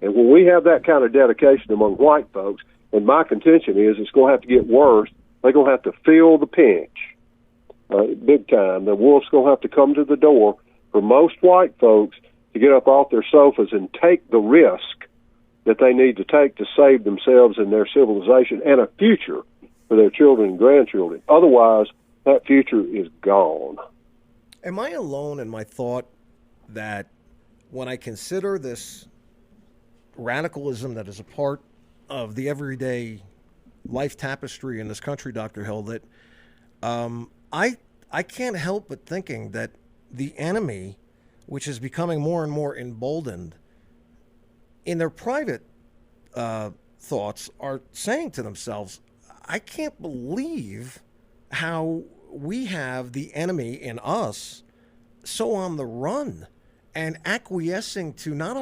And when we have that kind of dedication among white folks, and my contention is it's going to have to get worse, they're going to have to feel the pinch. Big time. The wolf's going to have to come to the door for most white folks to get up off their sofas and take the risk that they need to take to save themselves and their civilization and a future for their children and grandchildren. Otherwise, that future is gone. Am I alone in my thought that when I consider this radicalism that is a part of the everyday life tapestry in this country, Dr. Hill, that I can't help but thinking that the enemy, which is becoming more and more emboldened, in their private thoughts are saying to themselves, I can't believe how we have the enemy in us so on the run and acquiescing to not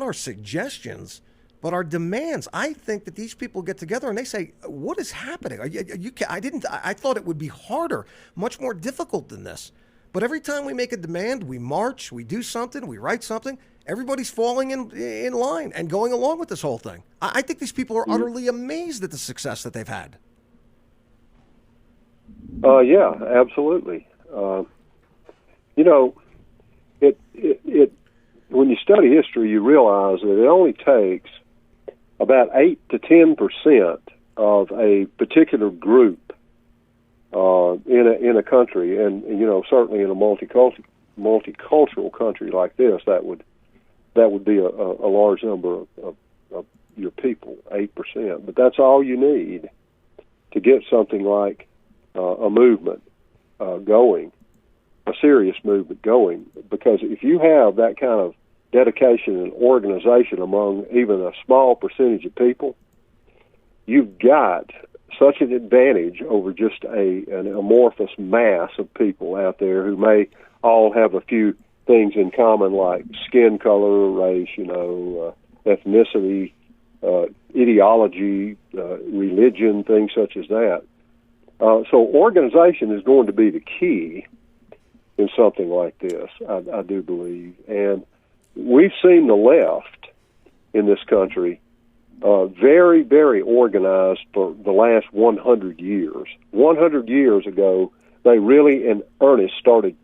our suggestions, but our demands. I think that these people get together and they say, what is happening? I thought it would be harder, much more difficult than this. But every time we make a demand, we march, we do something, we write something, everybody's falling in line and going along with this whole thing. I think these people are utterly amazed at the success that they've had. Yeah, absolutely. you know, it when you study history, you realize that it only takes about 8 to 10% of a particular group in a country, and certainly in a multicultural country like this, that would be a large number of your people, 8%. But that's all you need to get something like a movement going, a serious movement going. Because if you have that kind of dedication and organization among even a small percentage of people, you've got such an advantage over just an amorphous mass of people out there who may all have a few things in common, like skin color, race, ethnicity, ideology, religion, things such as that. So organization is going to be the key in something like this, I do believe. And we've seen the left in this country very, very organized for the last 100 years. 100 years ago, they really in earnest started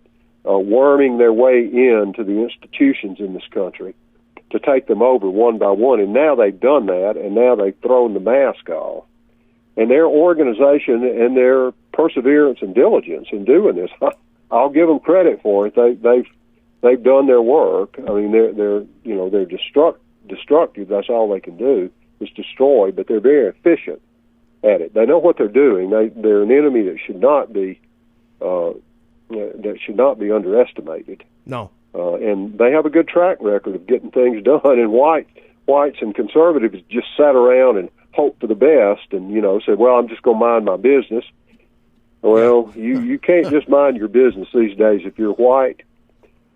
worming their way into the institutions in this country to take them over one by one. And now they've done that, and now they've thrown the mask off. And their organization and their perseverance and diligence in doing this, I'll give them credit for it. They've done their work. I mean, they're destructive. That's all they can do is destroy. But they're very efficient at it. They know what they're doing. They're an enemy that should not be underestimated. No. And they have a good track record of getting things done. And whites and conservatives just sat around and hoped for the best, and said, "Well, I'm just going to mind my business." Well, you can't just mind your business these days. If you're white,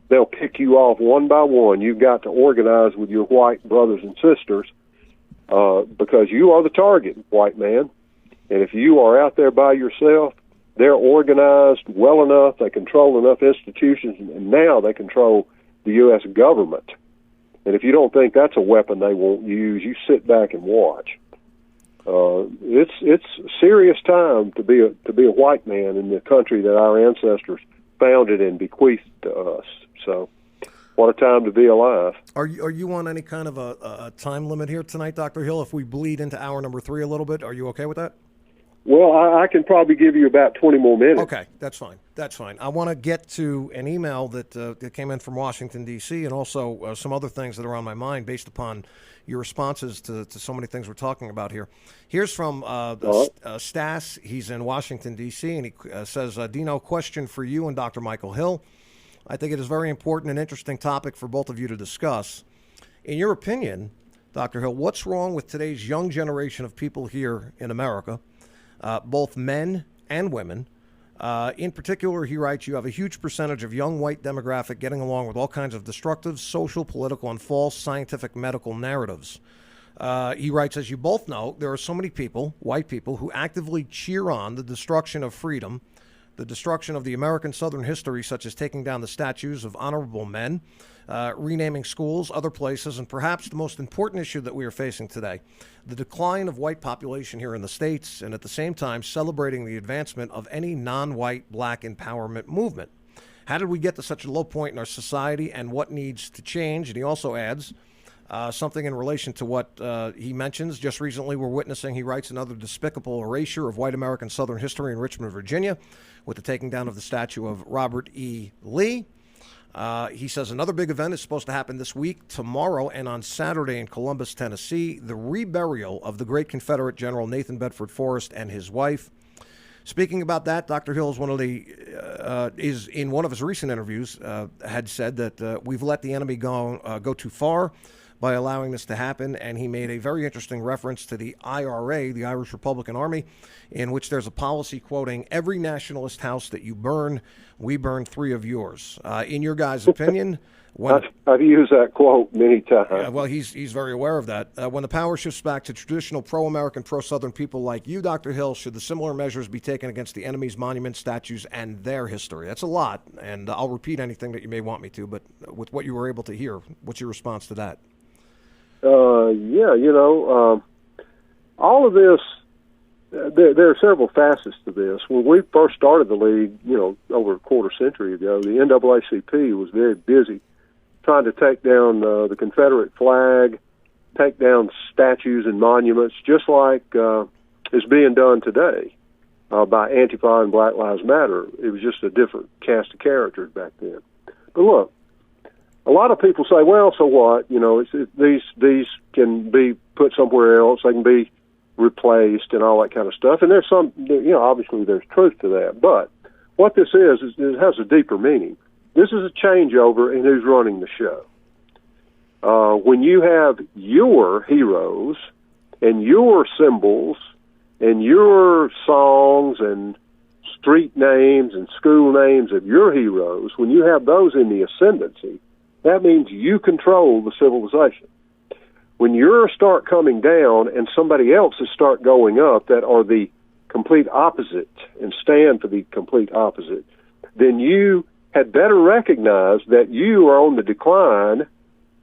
they'll pick you off one by one. You've got to organize with your white brothers and sisters because you are the target, white man. And if you are out there by yourself, they're organized well enough, they control enough institutions, and now they control the U.S. government. And if you don't think that's a weapon they won't use, you sit back and watch. It's a serious time to be a white man in the country that our ancestors founded and bequeathed to us. So, what a time to be alive. Are you on any kind of a time limit here tonight, Dr. Hill? If we bleed into hour number 3 a little bit, are you okay with that? Well, I can probably give you about 20 more minutes. Okay, that's fine. That's fine. I want to get to an email that came in from Washington, D.C., and also some other things that are on my mind based upon your responses to so many things we're talking about here. Here's from Stas. He's in Washington, D.C., and he says, Dino, question for you and Dr. Michael Hill. I think it is a very important and interesting topic for both of you to discuss. In your opinion, Dr. Hill, what's wrong with today's young generation of people here in America, both men and women? In particular, he writes, you have a huge percentage of young white demographic getting along with all kinds of destructive social, political, and false scientific medical narratives. He writes, as you both know, there are so many people, white people, who actively cheer on the destruction of freedom, the destruction of the American Southern history, such as taking down the statues of honorable men, renaming schools, other places, and perhaps the most important issue that we are facing today, the decline of white population here in the States, and at the same time celebrating the advancement of any non-white black empowerment movement. How did we get to such a low point in our society, and what needs to change? And he also adds something in relation to what he mentions. Just recently we're witnessing, he writes, another despicable erasure of white American Southern history in Richmond, Virginia, with the taking down of the statue of Robert E. Lee. He says another big event is supposed to happen this week, tomorrow, and on Saturday in Columbus, Tennessee, the reburial of the great Confederate General Nathan Bedford Forrest and his wife. Speaking about that, Dr. Hill is in one of his recent interviews had said that we've let the enemy go too far by allowing this to happen, and he made a very interesting reference to the IRA, the Irish Republican Army, in which there's a policy quoting, every nationalist house that you burn, we burn 3 of yours. In your guys' opinion, I've used that quote many times. Well, he's very aware of that. When the power shifts back to traditional pro-American, pro-Southern people like you, Dr. Hill, should the similar measures be taken against the enemy's monuments, statues, and their history? That's a lot, and I'll repeat anything that you may want me to, but with what you were able to hear, what's your response to that? All of this there are several facets to this. When we first started the league, over a quarter century ago, the NAACP was very busy trying to take down the Confederate flag, take down statues and monuments, just like is being done today by Antifa and Black Lives Matter. It was just a different cast of characters back then. But look, a lot of people say, well, so what? These can be put somewhere else. They can be replaced and all that kind of stuff. And there's some, obviously there's truth to that. But what this is it has a deeper meaning. This is a changeover in who's running the show. When you have your heroes and your symbols and your songs and street names and school names of your heroes, when you have those in the ascendancy, that means you control the civilization. When yours start coming down and somebody else's start going up that are the complete opposite and stand for the complete opposite, then you had better recognize that you are on the decline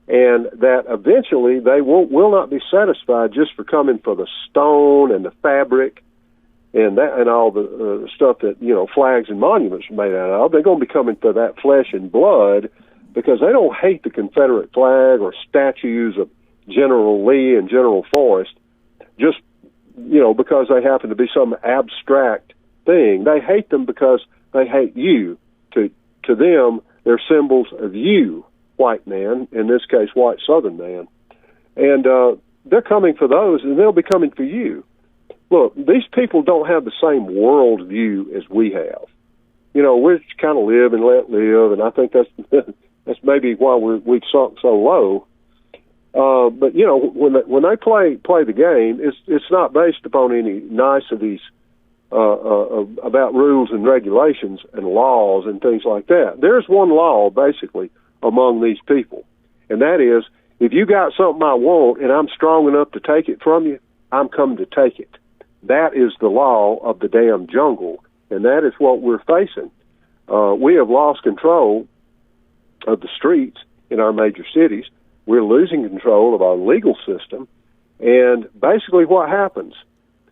and that eventually they will not be satisfied just for coming for the stone and the fabric and that and all the stuff that flags and monuments are made out of. They're going to be coming for that flesh and blood, because they don't hate the Confederate flag or statues of General Lee and General Forrest just because they happen to be some abstract thing. They hate them because they hate you. To them, they're symbols of you, white man, in this case, white Southern man. And they're coming for those, and they'll be coming for you. Look, these people don't have the same worldview as we have. We kind of live and let live, and I think that's maybe why we've sunk so low. But when they play the game, it's not based upon any niceties about rules and regulations and laws and things like that. There's one law basically among these people, and that is, if you got something I want and I'm strong enough to take it from you, I'm coming to take it. That is the law of the damn jungle, and that is what we're facing. We have lost control of the streets in our major cities. We're losing control of our legal system, and basically what happens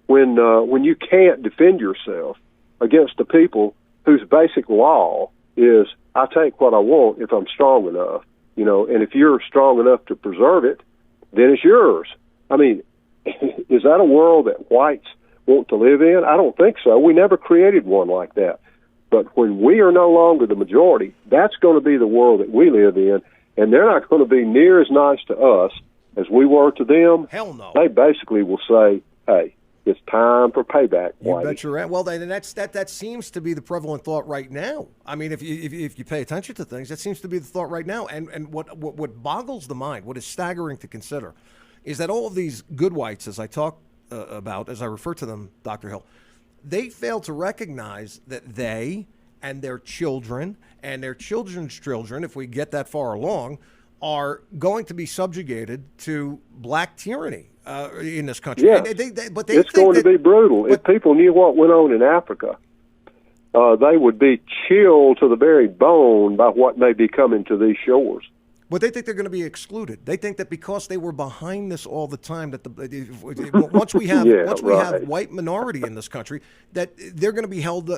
when you can't defend yourself against the people whose basic law is, I take what I want if I'm strong enough, and if you're strong enough to preserve it, then it's yours. I mean, is that a world that whites want to live in? I don't think so. We never created one like that. But when we are no longer the majority, that's going to be the world that we live in, and they're not going to be near as nice to us as we were to them. Hell no. They basically will say, hey, it's time for payback, Whitey. You bet you're right. Well, then that seems to be the prevalent thought right now. I mean, if you pay attention to things, that seems to be the thought right now. And what boggles the mind, what is staggering to consider, is that all of these good whites, as I talk about, as I refer to them, Dr. Hill, they fail to recognize that they and their children and their children's children, if we get that far along, are going to be subjugated to black tyranny in this country. Yeah. But it's going to be brutal. If people knew what went on in Africa, they would be chilled to the very bone by what may be coming to these shores. But they think they're going to be excluded. They think that because they were behind this all the time, that once we have have white minority in this country, that they're going to be held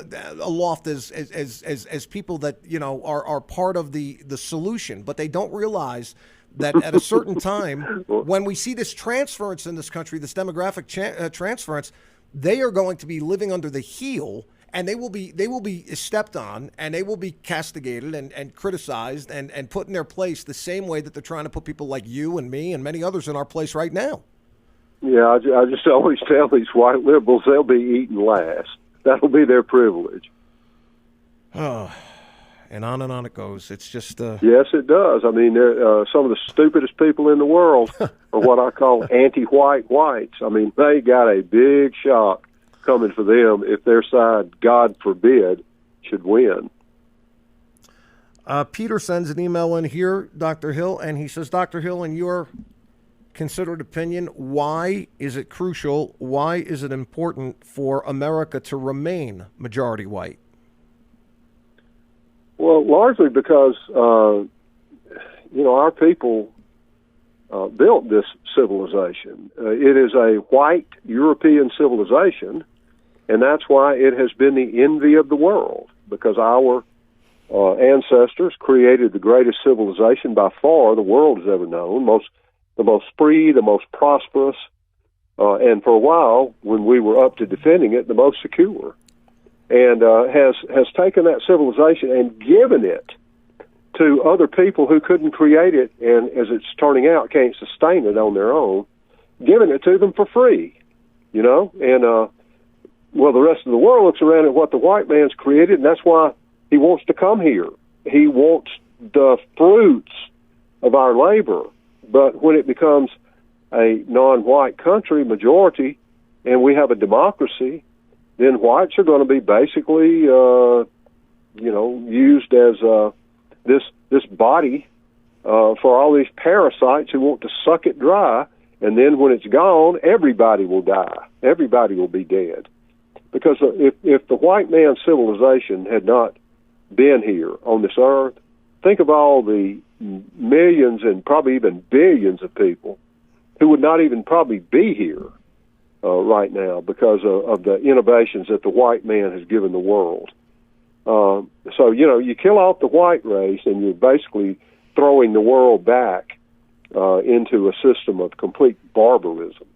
aloft as people that are part of the solution. But they don't realize that at a certain time, when we see this transference in this country, this demographic transference, they are going to be living under the heel. And they will be stepped on, and they will be castigated and criticized and put in their place the same way that they're trying to put people like you and me and many others in our place right now. Yeah, I just always tell these white liberals they'll be eaten last. That'll be their privilege. Oh, and on it goes. It's just... Yes, it does. I mean, some of the stupidest people in the world are what I call anti-white whites. I mean, they got a big shock coming for them if their side, God forbid, should win. Peter sends an email in here, Dr. Hill, and he says, Dr. Hill, in your considered opinion, why is it crucial, why is it important for America to remain majority white? Well, largely because, our people built this civilization. It is a white European civilization, and that's why it has been the envy of the world, because our ancestors created the greatest civilization by far the world has ever known, the most free, the most prosperous, and for a while, when we were up to defending it, the most secure, and has taken that civilization and given it to other people who couldn't create it, and as it's turning out, can't sustain it on their own, giving it to them for free, and well, the rest of the world looks around at what the white man's created, and that's why he wants to come here. He wants the fruits of our labor, but when it becomes a non-white country majority, and we have a democracy, then whites are going to be basically, used as this body for all these parasites who want to suck it dry, and then when it's gone, everybody will die. Everybody will be dead. Because if the white man's civilization had not been here on this earth, think of all the millions and probably even billions of people who would not even probably be here right now because of the innovations that the white man has given the world. So, you kill off the white race and you're basically throwing the world back into a system of complete barbarism.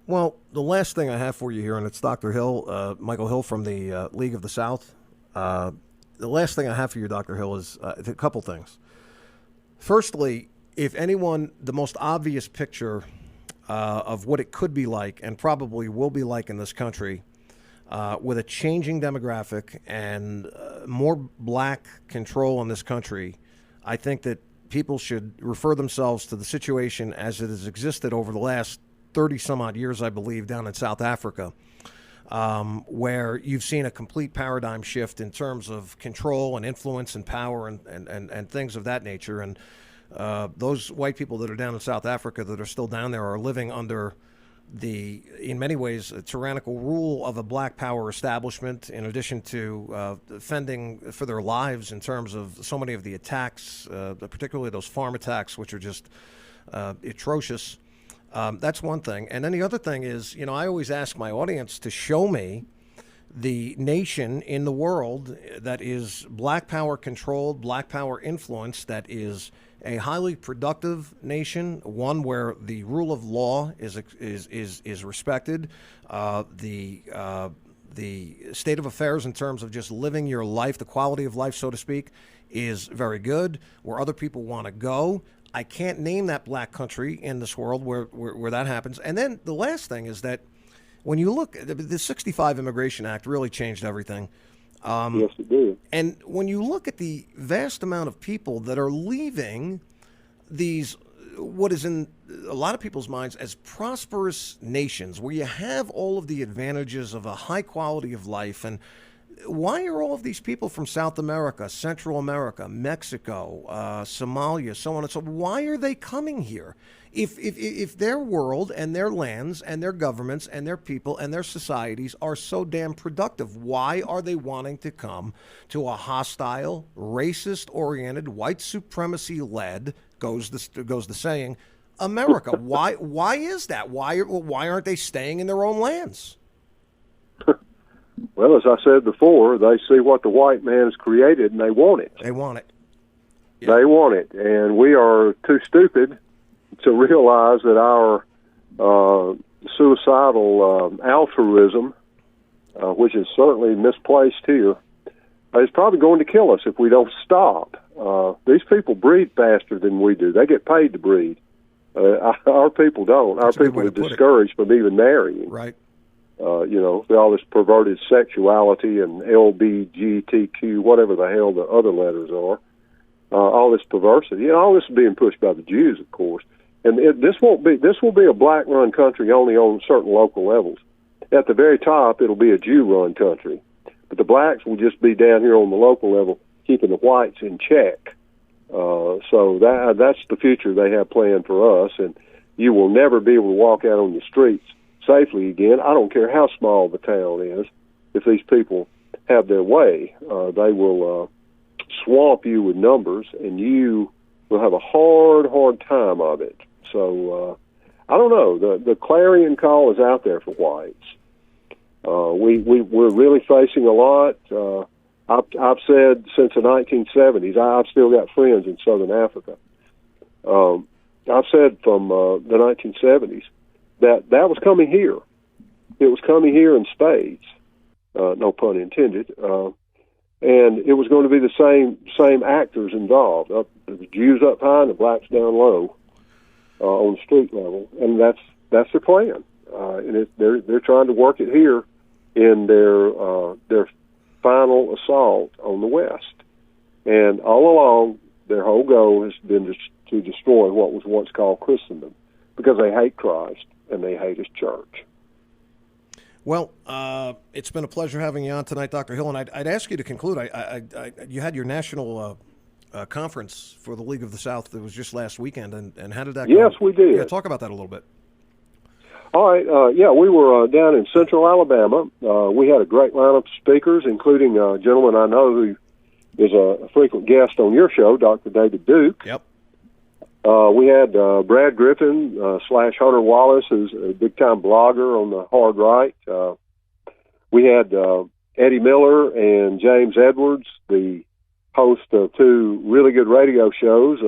Well, the last thing I have for you here, and it's Dr. Hill, Michael Hill from the League of the South. The last thing I have for you, Dr. Hill, is a couple things. Firstly, if anyone, the most obvious picture of what it could be like and probably will be like in this country with a changing demographic and more black control in this country, I think that people should refer themselves to the situation as it has existed over the last 30 some odd years, I believe, down in South Africa, where you've seen a complete paradigm shift in terms of control and influence and power and things of that nature. And those white people that are down in South Africa that are still down there are living under in many ways, a tyrannical rule of a black power establishment, in addition to fending for their lives in terms of so many of the attacks, particularly those farm attacks, which are just atrocious. That's one thing. And then the other thing is, I always ask my audience to show me the nation in the world that is black power controlled, black power influenced, that is a highly productive nation, one where the rule of law is respected, the state of affairs in terms of just living your life, the quality of life, so to speak, is very good, where other people want to go. I can't name that black country in this world where that happens. And then the last thing is that when you look, the 65 Immigration Act really changed everything. Yes, it did. And when you look at the vast amount of people that are leaving these, what is in a lot of people's minds as prosperous nations, where you have all of the advantages of a high quality of life, and why are all of these people from South America, Central America, Mexico, Somalia, so on and so on, why are they coming here? If their world and their lands and their governments and their people and their societies are so damn productive, why are they wanting to come to a hostile, racist-oriented, white supremacy-led, goes the saying, America? Why is that? Why aren't they staying in their own lands? Well, as I said before, they see what the white man has created and they want it. They want it. Yeah. They want it, and we are too stupid to realize that our suicidal altruism, which is certainly misplaced here, is probably going to kill us if we don't stop. These people breed faster than we do. They get paid to breed. Our people don't. Our people are discouraged from even marrying. Right. All this perverted sexuality and LBGTQ, whatever the hell the other letters are, all this perversity. All this is being pushed by the Jews, of course. And this will be a black-run country only on certain local levels. At the very top, it'll be a Jew-run country. But the blacks will just be down here on the local level, keeping the whites in check. So that's the future they have planned for us. And you will never be able to walk out on the streets safely again. I don't care how small the town is. If these people have their way, they will swamp you with numbers, and you will have a hard time of it. So I don't know. The clarion call is out there for whites. We're really facing a lot. I've said since the 1970s. I've still got friends in Southern Africa. I've said from the 1970s that was coming here. It was coming here in spades. No pun intended. And it was going to be the same actors involved. The Jews up high and the blacks down low on the street level, and that's the plan. And they're trying to work it here in their final assault on the West. And all along, their whole goal has been to destroy what was once called Christendom, because they hate Christ and they hate His church. Well, it's been a pleasure having you on tonight, Dr. Hill, and I'd ask you to conclude. You had your national conference for the League of the South that was just last weekend, and how did that go? Yes, we did. Yeah, talk about that a little bit. All right. We were down in Central Alabama. We had a great lineup of speakers, including a gentleman I know who is a frequent guest on your show, Dr. David Duke. Yep. We had Brad Griffin / Hunter Wallace, who's a big-time blogger on the hard right. We had Eddie Miller and James Edwards, the host of two really good radio shows.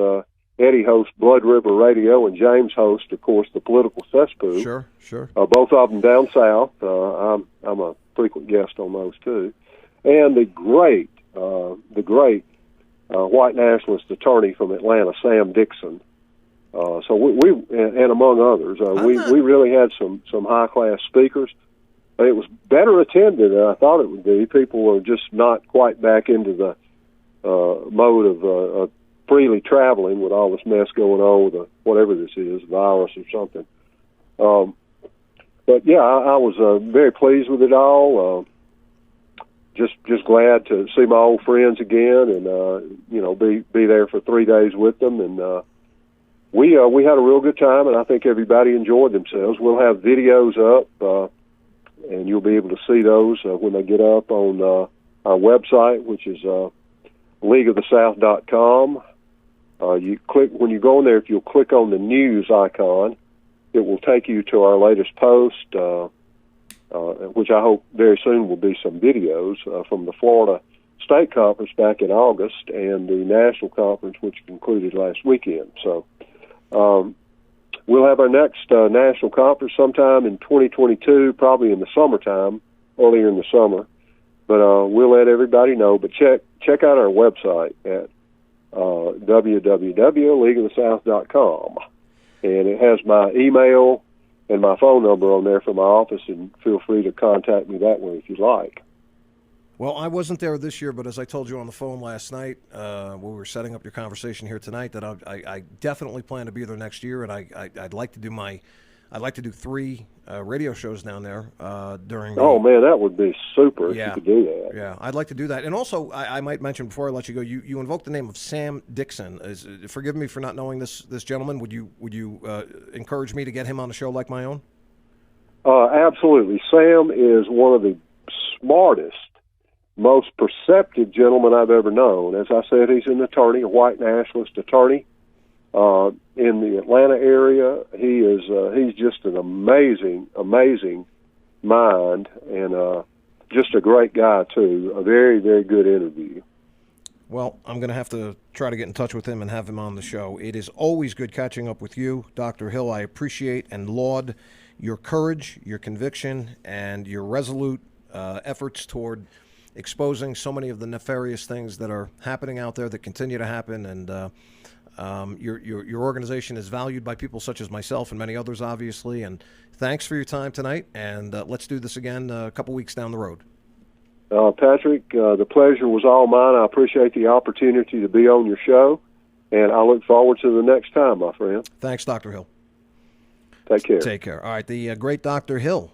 Eddie hosts Blood River Radio, and James hosts, of course, the Political Cesspool. Sure. Both of them down south. I'm a frequent guest on those too. And the great white nationalist attorney from Atlanta, Sam Dixon. So we and among others, we really had some high class speakers. It was better attended than I thought it would be. People were just not quite back into the mode of freely traveling with all this mess going on with whatever this is, virus or something. But yeah, I was very pleased with it all. Just glad to see my old friends again, and be there for 3 days with them, and we had a real good time, and I think everybody enjoyed themselves. We'll have videos up, and you'll be able to see those when they get up on our website, which is leagueofthesouth.com. When you go in there, if you'll click on the news icon, it will take you to our latest post, which I hope very soon will be some videos from the Florida State Conference back in August and the National Conference, which concluded last weekend. So we'll have our next National Conference sometime in 2022, probably in the summertime, earlier in the summer. But we'll let everybody know. But check out our website at www.leagueofthesouth.com. And it has my email and my phone number on there for my office, and feel free to contact me that way if you'd like. Well, I wasn't there this year, but as I told you on the phone last night, when we were setting up your conversation here tonight, that I definitely plan to be there next year, and I'd like to do 3 radio shows down there during. Man, that would be super if you could do that. Yeah, I'd like to do that. And also, I might mention before I let you go, you invoked the name of Sam Dixon. Forgive me for not knowing this gentleman. Would you encourage me to get him on the show like my own? Absolutely. Sam is one of the smartest, most perceptive gentlemen I've ever known. As I said, he's an attorney, a white nationalist attorney. In the Atlanta area, he's just an amazing mind, and just a great guy too. A very, very good interview. Well, I'm going to have to try to get in touch with him and have him on the show. It is always good catching up with you, Dr. Hill. I appreciate and laud your courage, your conviction, and your resolute efforts toward exposing so many of the nefarious things that are happening out there, that continue to happen, and your organization is valued by people such as myself and many others, obviously. And thanks for your time tonight, and let's do this again a couple weeks down the road. Patrick, the pleasure was all mine. I appreciate the opportunity to be on your show, and I look forward to the next time, my friend. Thanks, Dr. Hill. Take care. Take care. All right, the great Dr. Hill